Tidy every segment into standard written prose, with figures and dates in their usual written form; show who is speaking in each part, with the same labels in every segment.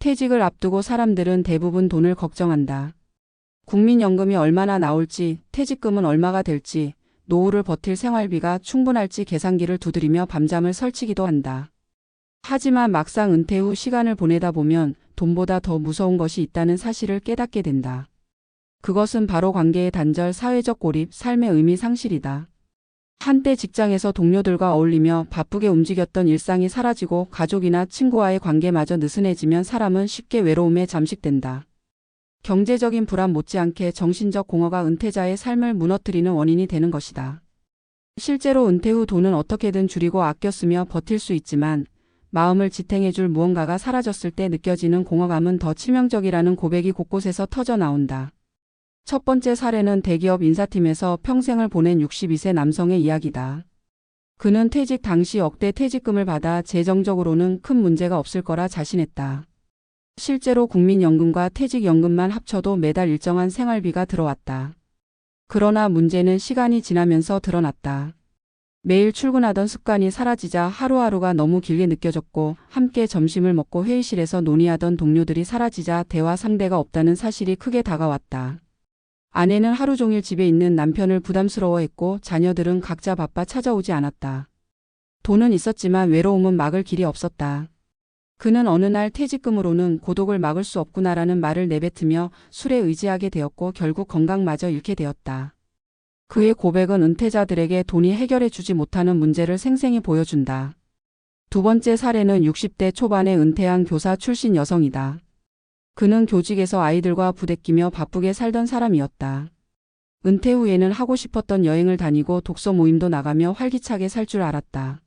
Speaker 1: 퇴직을 앞두고 사람들은 대부분 돈을 걱정한다. 국민연금이 얼마나 나올지, 퇴직금은 얼마가 될지, 노후를 버틸 생활비가 충분할지 계산기를 두드리며 밤잠을 설치기도 한다. 하지만 막상 은퇴 후 시간을 보내다 보면 돈보다 더 무서운 것이 있다는 사실을 깨닫게 된다. 그것은 바로 관계의 단절, 사회적 고립, 삶의 의미 상실이다. 한때 직장에서 동료들과 어울리며 바쁘게 움직였던 일상이 사라지고 가족이나 친구와의 관계마저 느슨해지면 사람은 쉽게 외로움에 잠식된다. 경제적인 불안 못지않게 정신적 공허가 은퇴자의 삶을 무너뜨리는 원인이 되는 것이다. 실제로 은퇴 후 돈은 어떻게든 줄이고 아껴 쓰며 버틸 수 있지만 마음을 지탱해줄 무언가가 사라졌을 때 느껴지는 공허감은 더 치명적이라는 고백이 곳곳에서 터져 나온다. 첫 번째 사례는 대기업 인사팀에서 평생을 보낸 62세 남성의 이야기다. 그는 퇴직 당시 억대 퇴직금을 받아 재정적으로는 큰 문제가 없을 거라 자신했다. 실제로 국민연금과 퇴직연금만 합쳐도 매달 일정한 생활비가 들어왔다. 그러나 문제는 시간이 지나면서 드러났다. 매일 출근하던 습관이 사라지자 하루하루가 너무 길게 느껴졌고 함께 점심을 먹고 회의실에서 논의하던 동료들이 사라지자 대화 상대가 없다는 사실이 크게 다가왔다. 아내는 하루 종일 집에 있는 남편을 부담스러워했고 자녀들은 각자 바빠 찾아오지 않았다. 돈은 있었지만 외로움은 막을 길이 없었다. 그는 어느 날 퇴직금으로는 고독을 막을 수 없구나라는 말을 내뱉으며 술에 의지하게 되었고 결국 건강마저 잃게 되었다. 그의 고백은 은퇴자들에게 돈이 해결해 주지 못하는 문제를 생생히 보여준다. 두 번째 사례는 60대 초반에 은퇴한 교사 출신 여성이다. 그는 교직에서 아이들과 부대끼며 바쁘게 살던 사람이었다. 은퇴 후에는 하고 싶었던 여행을 다니고 독서 모임도 나가며 활기차게 살 줄 알았다.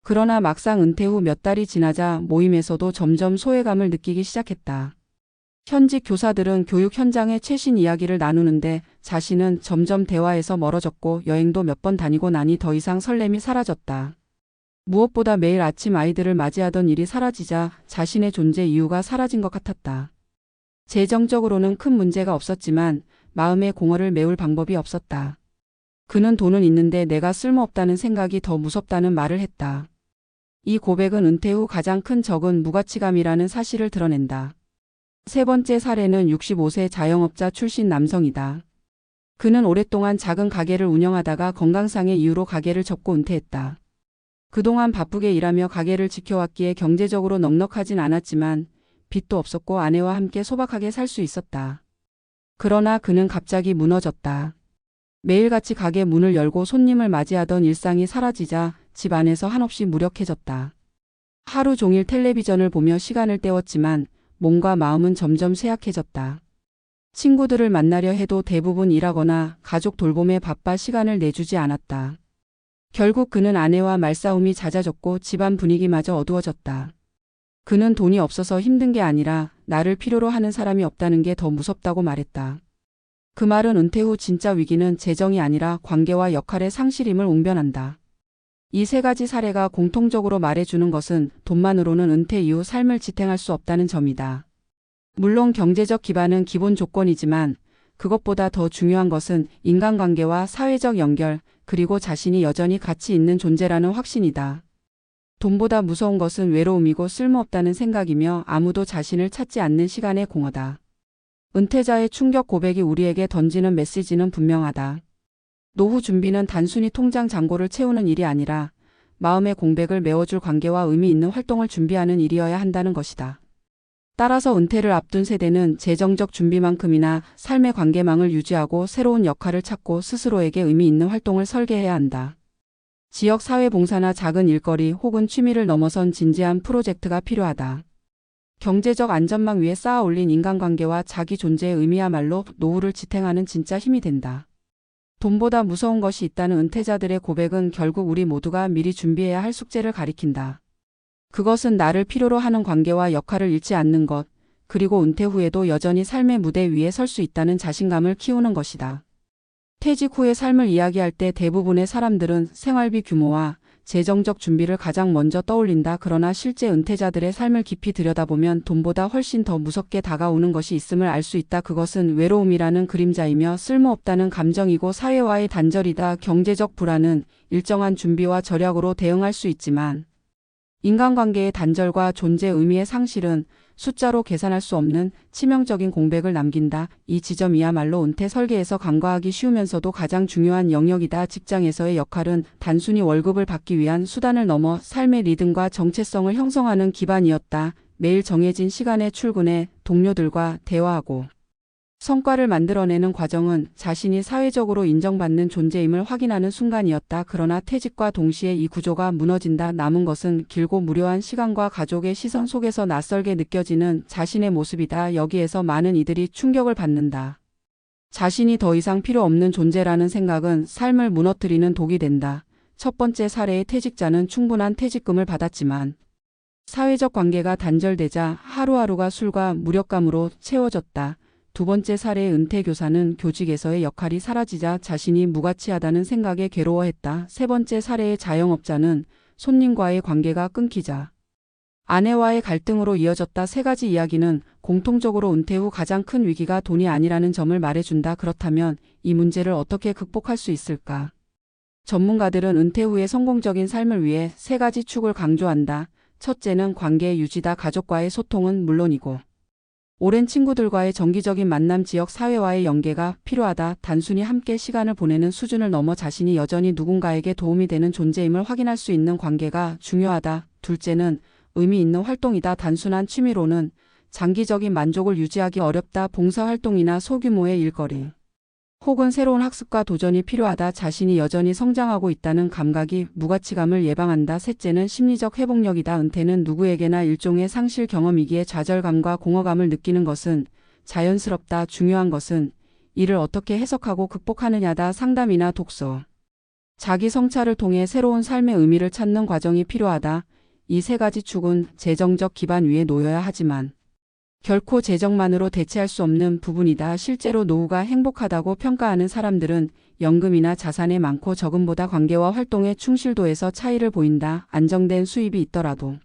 Speaker 1: 그러나 막상 은퇴 후 몇 달이 지나자 모임에서도 점점 소외감을 느끼기 시작했다. 현직 교사들은 교육 현장의 최신 이야기를 나누는데 자신은 점점 대화에서 멀어졌고 여행도 몇 번 다니고 나니 더 이상 설렘이 사라졌다. 무엇보다 매일 아침 아이들을 맞이하던 일이 사라지자 자신의 존재 이유가 사라진 것 같았다. 재정적으로는 큰 문제가 없었지만 마음의 공허를 메울 방법이 없었다. 그는 돈은 있는데 내가 쓸모없다는 생각이 더 무섭다는 말을 했다. 이 고백은 은퇴 후 가장 큰 적은 무가치감이라는 사실을 드러낸다. 세 번째 사례는 65세 자영업자 출신 남성이다. 그는 오랫동안 작은 가게를 운영하다가 건강상의 이유로 가게를 접고 은퇴했다. 그동안 바쁘게 일하며 가게를 지켜왔기에 경제적으로 넉넉하진 않았지만 빚도 없었고 아내와 함께 소박하게 살 수 있었다. 그러나 그는 갑자기 무너졌다. 매일같이 가게 문을 열고 손님을 맞이하던 일상이 사라지자 집 안에서 한없이 무력해졌다. 하루 종일 텔레비전을 보며 시간을 때웠지만 몸과 마음은 점점 쇠약해졌다. 친구들을 만나려 해도 대부분 일하거나 가족 돌봄에 바빠 시간을 내주지 않았다. 결국 그는 아내와 말싸움이 잦아졌고 집안 분위기마저 어두워졌다. 그는 돈이 없어서 힘든 게 아니라 나를 필요로 하는 사람이 없다는 게 더 무섭다고 말했다. 그 말은 은퇴 후 진짜 위기는 재정이 아니라 관계와 역할의 상실임을 웅변한다. 이 세 가지 사례가 공통적으로 말해주는 것은 돈만으로는 은퇴 이후 삶을 지탱할 수 없다는 점이다. 물론 경제적 기반은 기본 조건이지만 그것보다 더 중요한 것은 인간관계와 사회적 연결, 그리고 자신이 여전히 가치 있는 존재라는 확신이다. 돈보다 무서운 것은 외로움이고 쓸모없다는 생각이며 아무도 자신을 찾지 않는 시간의 공허다. 은퇴자의 충격 고백이 우리에게 던지는 메시지는 분명하다. 노후 준비는 단순히 통장 잔고를 채우는 일이 아니라 마음의 공백을 메워줄 관계와 의미 있는 활동을 준비하는 일이어야 한다는 것이다. 따라서 은퇴를 앞둔 세대는 재정적 준비만큼이나 삶의 관계망을 유지하고 새로운 역할을 찾고 스스로에게 의미 있는 활동을 설계해야 한다. 지역 사회봉사나 작은 일거리 혹은 취미를 넘어선 진지한 프로젝트가 필요하다. 경제적 안전망 위에 쌓아 올린 인간관계와 자기 존재의 의미야말로 노후를 지탱하는 진짜 힘이 된다. 돈보다 무서운 것이 있다는 은퇴자들의 고백은 결국 우리 모두가 미리 준비해야 할 숙제를 가리킨다. 그것은 나를 필요로 하는 관계와 역할을 잃지 않는 것, 그리고 은퇴 후에도 여전히 삶의 무대 위에 설 수 있다는 자신감을 키우는 것이다. 퇴직 후의 삶을 이야기할 때 대부분의 사람들은 생활비 규모와 재정적 준비를 가장 먼저 떠올린다. 그러나 실제 은퇴자들의 삶을 깊이 들여다보면 돈보다 훨씬 더 무섭게 다가오는 것이 있음을 알 수 있다. 그것은 외로움이라는 그림자이며 쓸모없다는 감정이고 사회와의 단절이다. 경제적 불안은 일정한 준비와 절약으로 대응할 수 있지만 인간관계의 단절과 존재 의미의 상실은 숫자로 계산할 수 없는 치명적인 공백을 남긴다. 이 지점이야말로 은퇴 설계에서 간과하기 쉬우면서도 가장 중요한 영역이다. 직장에서의 역할은 단순히 월급을 받기 위한 수단을 넘어 삶의 리듬과 정체성을 형성하는 기반이었다. 매일 정해진 시간에 출근해 동료들과 대화하고 성과를 만들어내는 과정은 자신이 사회적으로 인정받는 존재임을 확인하는 순간이었다. 그러나 퇴직과 동시에 이 구조가 무너진다. 남은 것은 길고 무료한 시간과 가족의 시선 속에서 낯설게 느껴지는 자신의 모습이다. 여기에서 많은 이들이 충격을 받는다. 자신이 더 이상 필요 없는 존재라는 생각은 삶을 무너뜨리는 독이 된다. 첫 번째 사례의 퇴직자는 충분한 퇴직금을 받았지만 사회적 관계가 단절되자 하루하루가 술과 무력감으로 채워졌다. 두 번째 사례의 은퇴교사는 교직에서의 역할이 사라지자 자신이 무가치하다는 생각에 괴로워했다. 세 번째 사례의 자영업자는 손님과의 관계가 끊기자 아내와의 갈등으로 이어졌다. 세 가지 이야기는 공통적으로 은퇴 후 가장 큰 위기가 돈이 아니라는 점을 말해준다. 그렇다면 이 문제를 어떻게 극복할 수 있을까? 전문가들은 은퇴 후의 성공적인 삶을 위해 세 가지 축을 강조한다. 첫째는 관계 유지다. 가족과의 소통은 물론이고 오랜 친구들과의 정기적인 만남, 지역 사회와의 연계가 필요하다. 단순히 함께 시간을 보내는 수준을 넘어 자신이 여전히 누군가에게 도움이 되는 존재임을 확인할 수 있는 관계가 중요하다. 둘째는 의미 있는 활동이다. 단순한 취미로는 장기적인 만족을 유지하기 어렵다. 봉사활동이나 소규모의 일거리 혹은 새로운 학습과 도전이 필요하다. 자신이 여전히 성장하고 있다는 감각이 무가치감을 예방한다. 셋째는 심리적 회복력이다. 은퇴는 누구에게나 일종의 상실 경험이기에 좌절감과 공허감을 느끼는 것은 자연스럽다. 중요한 것은 이를 어떻게 해석하고 극복하느냐다. 상담이나 독서, 자기 성찰을 통해 새로운 삶의 의미를 찾는 과정이 필요하다. 이 세 가지 축은 재정적 기반 위에 놓여야 하지만 결코 재정만으로 대체할 수 없는 부분이다. 실제로 노후가 행복하다고 평가하는 사람들은 연금이나 자산의 많고 적음보다 관계와 활동의 충실도에서 차이를 보인다. 안정된 수입이 있더라도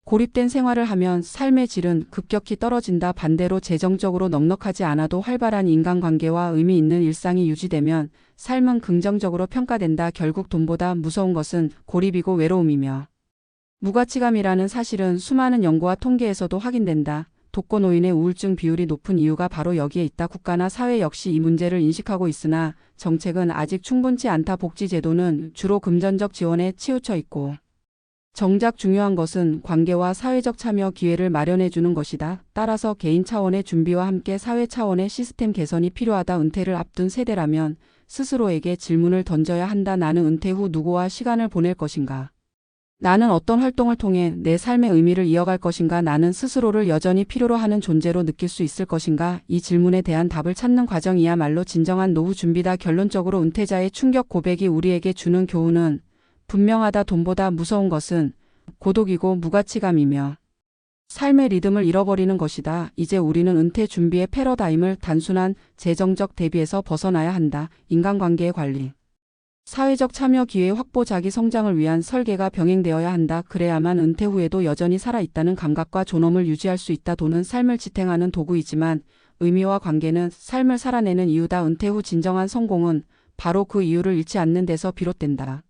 Speaker 1: 고립된 생활을 하면 삶의 질은 급격히 떨어진다. 반대로 재정적으로 넉넉하지 않아도 활발한 인간관계와 의미 있는 일상이 유지되면 삶은 긍정적으로 평가된다. 결국 돈보다 무서운 것은 고립이고 외로움이며 무가치감이라는 사실은 수많은 연구와 통계에서도 확인된다. 독거노인의 우울증 비율이 높은 이유가 바로 여기에 있다. 국가나 사회 역시 이 문제를 인식하고 있으나 정책은 아직 충분치 않다. 복지제도는 주로 금전적 지원에 치우쳐 있고 정작 중요한 것은 관계와 사회적 참여 기회를 마련해 주는 것이다. 따라서 개인 차원의 준비와 함께 사회 차원의 시스템 개선이 필요하다. 은퇴를 앞둔 세대라면 스스로에게 질문을 던져야 한다. 나는 은퇴 후 누구와 시간을 보낼 것인가? 나는 어떤 활동을 통해 내 삶의 의미를 이어갈 것인가? 나는 스스로를 여전히 필요로 하는 존재로 느낄 수 있을 것인가? 이 질문에 대한 답을 찾는 과정이야말로 진정한 노후 준비다. 결론적으로 은퇴자의 충격 고백이 우리에게 주는 교훈은 분명하다. 돈보다 무서운 것은 고독이고 무가치감이며 삶의 리듬을 잃어버리는 것이다. 이제 우리는 은퇴 준비의 패러다임을 단순한 재정적 대비에서 벗어나야 한다. 인간관계의 관리, 사회적 참여 기회 확보, 자기 성장을 위한 설계가 병행되어야 한다. 그래야만 은퇴 후에도 여전히 살아있다는 감각과 존엄을 유지할 수 있다. 돈은 삶을 지탱하는 도구이지만 의미와 관계는 삶을 살아내는 이유다. 은퇴 후 진정한 성공은 바로 그 이유를 잃지 않는 데서 비롯된다.